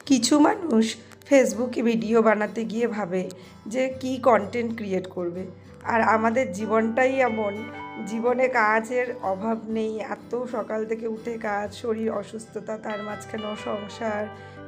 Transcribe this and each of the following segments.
কিছু মানুষ ফেসবুকে ভিডিও বানাতে গিয়ে ভাবে যে কি কন্টেন্ট ক্রিয়েট করবে, আর আমাদের জীবনটাই এমন, জীবনে কাজের অভাব নেই, এত সকাল থেকে উঠে কাজ, শরীর অসুস্থতা, তার মাঝখানেও সংসার,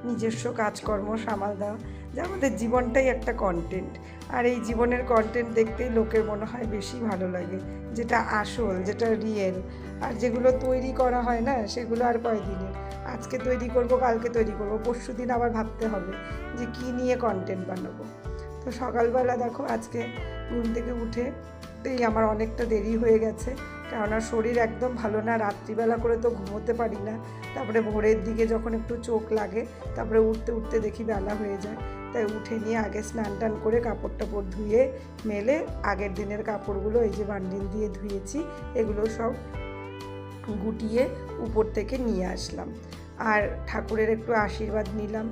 নিজস্ব কাজকর্ম সামাল দেওয়া, যে আমাদের জীবনটাই একটা কন্টেন্ট। আর এই জীবনের কন্টেন্ট দেখতেই লোকের মনে হয় বেশি ভালো লাগে, যেটা আসল, যেটা রিয়েল। আর যেগুলো তৈরি করা হয় না, সেগুলো আর কয়দিনের, আজকে তৈরি করব, কালকে তৈরি করব, পরশু দিন আবার ভাবতে হবে যে কী নিয়ে কন্টেন্ট বানাবো। তো সকালবেলা দেখো আজকে ঘুম থেকে উঠেতেই আমার অনেকটা দেরি হয়ে গেছে, কেননা শরীর একদম ভালো না, রাত্রিবেলা করে তো ঘুমোতে পারি না, তারপরে ভোরের দিকে যখন একটু চোখ লাগে তারপরে উঠতে উঠতে দেখি বেলা হয়ে যায়। তাই উঠে নিয়ে আগে স্নান টান করে কাপড় টাপড় ধুয়ে মেলে আগের দিনের কাপড়গুলো এই যে বান্ডিল দিয়ে ধুয়েছি, এগুলো সব গুটিয়ে উপর থেকে নিয়ে আসলাম। আর ঠাকুরের একটু আশীর্বাদ নিলাম।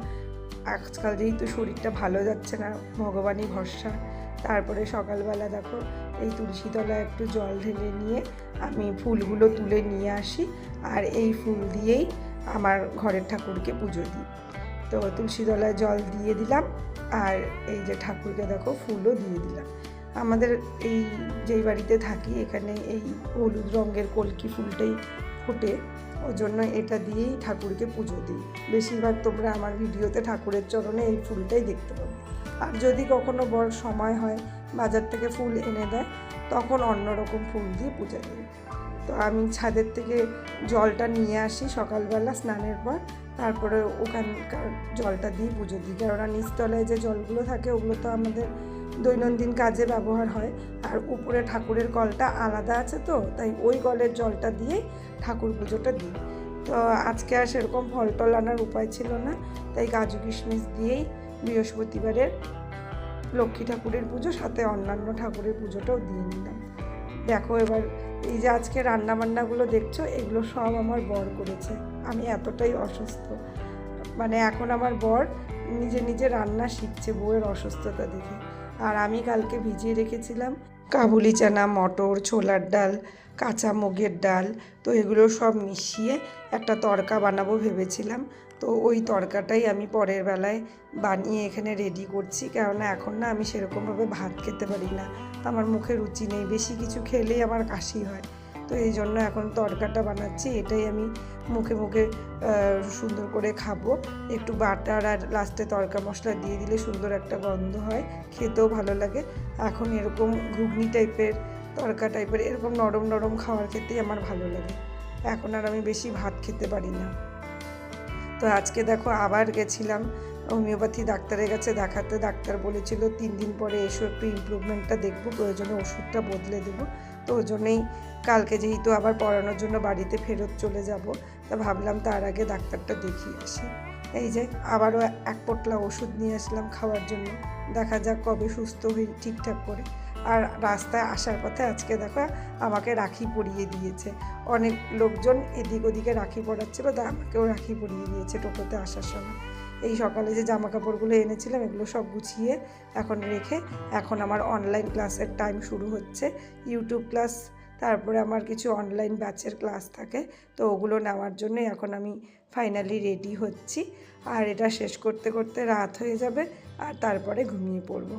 আজকাল যেহেতু শরীরটা ভালো যাচ্ছে না, ভগবানই ভরসা। তারপরে সকালবেলা দেখো এই তুলসী তলায় একটু জল ঢেলে নিয়ে আমি ফুলগুলো তুলে নিয়ে আসি, আর এই ফুল দিয়েই আমার ঘরের ঠাকুরকে পুজো দিই। তো তুলসী তলায় জল দিয়ে দিলাম, আর এই যে ঠাকুরকে দেখো ফুলও দিয়ে দিলাম। আমাদের এই যেই বাড়িতে থাকি এখানে এই হলুদ রঙের কলকি ফুলটাই ফোটে, ওই জন্য এটা দিয়েই ঠাকুরকে পুজো দিই। বেশিরভাগ তোমরা আমার ভিডিওতে ঠাকুরের চরণে এই ফুলটাই দেখতে পাবে। আর যদি কখনো বড় সময় হয়, বাজার থেকে ফুল এনে দেয়, তখন অন্যরকম ফুল দিয়ে পূজা দিই। তো আমি ছাদের থেকে জলটা নিয়ে আসি সকালবেলা স্নানের পর, তারপরে ওখানকার জলটা দিয়ে পুজো দিই, কেননা নিচতলায় যে জলগুলো থাকে ওগুলো তো আমাদের দৈনন্দিন কাজে ব্যবহার হয়, আর উপরে ঠাকুরের কলটা আলাদা আছে, তো তাই ওই কলের জলটা দিয়ে ঠাকুর পুজোটা দিই। তো আজকে আর সেরকম ফল টল আনার উপায় ছিল না, তাই কাজু কিশমিশ দিয়েই বৃহস্পতিবারের লক্ষ্মী ঠাকুরের পুজো সাথে অন্যান্য ঠাকুরের পুজোটাও দিয়ে নিলাম। দেখো এবার এই যে আজকে রান্নাবান্নাগুলো দেখছো, এগুলো সব আমার বর করেছে। আমি এতটাই অসুস্থ, মানে এখন আমার বর নিজে নিজে রান্না শিখছে বউয়ের অসুস্থতা দেখে। আর আমি কালকে ভিজিয়ে রেখেছিলাম কাবুলি চানা, মটর, ছোলার ডাল, কাঁচা মুগের ডাল, তো এগুলো সব মিশিয়ে একটা তড়কা বানাবো ভেবেছিলাম। তো ওই তড়কাটাই আমি পরের বেলায় বানিয়ে এখানে রেডি করছি, কেননা এখন না আমি সেরকমভাবে ভাত খেতে পারি না, আমার মুখে রুচি নেই, বেশি কিছু খেলেই আমার কাশি হয়। তো এই জন্য এখন তড়কাটা বানাচ্ছি, এটাই আমি মুখে মুখে সুন্দর করে খাবো। একটু বাটার আর লাস্টে তড়কা মশলা দিয়ে দিলে সুন্দর একটা গন্ধ হয়, খেতেও ভালো লাগে। এখন এরকম ঘুগনি টাইপের, তড়কা টাইপের এরকম নরম নরম খাবার খেতেই আমার ভালো লাগে, এখন আর আমি বেশি ভাত খেতে পারি না। তো আজকে দেখো আবার গেছিলাম হোমিওপ্যাথি ডাক্তারের কাছে দেখাতে। ডাক্তার বলেছিল 3 দিন পরে এসো, একটু ইমপ্রুভমেন্টটা দেখবো, প্রয়োজনে ওষুধটা বদলে দেবো। তো ওই জন্যেই কালকে যেহেতু আবার পড়ানোর জন্য বাড়িতে ফেরত চলে যাব, তা ভাবলাম তার আগে ডাক্তারটা দেখিয়ে আসি। এই যে আবারও 1 পোটলা ওষুধ নিয়ে আসলাম খাওয়ার জন্য, দেখা যাক কবে সুস্থ হই ঠিকঠাক করে। আর রাস্তায় আসার পথে আজকে দেখো আমাকে রাখি পরিয়ে দিয়েছে, অনেক লোকজন এদিক ওদিকে রাখি পরাচ্ছিল, তা আমাকেও রাখি পরিয়ে দিয়েছে টোটোতে আসার সময়। এই সকালে যে জামা কাপড়গুলো এনেছিলাম এগুলো সব গুছিয়ে এখন রেখে, এখন আমার অনলাইন ক্লাসের টাইম শুরু হচ্ছে, ইউটিউব ক্লাস, তারপরে আমার কিছু অনলাইন ব্যাচের ক্লাস থাকে, তো ওগুলো নেওয়ার জন্যই এখন আমি ফাইনালি রেডি হচ্ছি। আর এটা শেষ করতে করতে রাত হয়ে যাবে, আর তারপরে ঘুমিয়ে পড়বো।